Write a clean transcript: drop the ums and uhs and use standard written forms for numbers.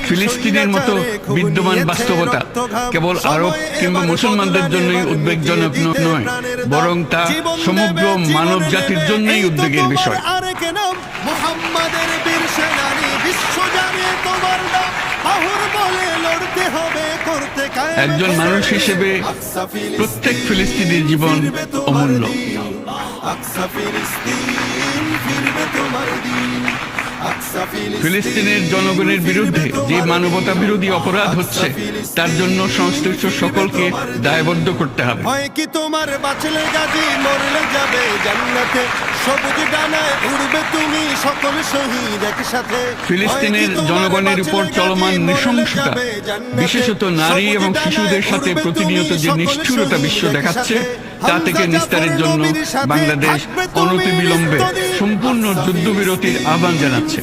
ফিলিস্তিনের মতো বিদ্যমান বাস্তবতা কেবল আরব কিংবা মুসলমানদের জন্যই উদ্বেগজনক নয়, বরং তা সমগ্র মানব জাতির জন্যই উদ্বেগের বিষয়। একজন মানুষ হিসেবে প্রত্যেক ফিলিস্তিনির জীবন অমূল্য। ফিলিস্তিনের জনগণের বিরুদ্ধে যে মানবতা বিরোধী অপরাধ হচ্ছে তার জন্য সংশ্লিষ্ট সকলকে দায়বদ্ধ করতে হবে। কি তোমার বাঁচলে গাজী মরলে যাবে জান্নাতে, সবুজ ডানায় উড়বে তুমি সকল শহীদ একসাথে। ফিলিস্তিনের জনগণের উপর চলমান নৃশংসতা, বিশেষত নারী এবং শিশুদের সাথে প্রতিনিয়ত যে নিষ্ঠুরতা বিশ্ব দেখাচ্ছে, তা থেকে নিস্তারের জন্য বাংলাদেশ অনতিবিলম্বে সম্পূর্ণ যুদ্ধবিরতির আহ্বান জানাচ্ছে।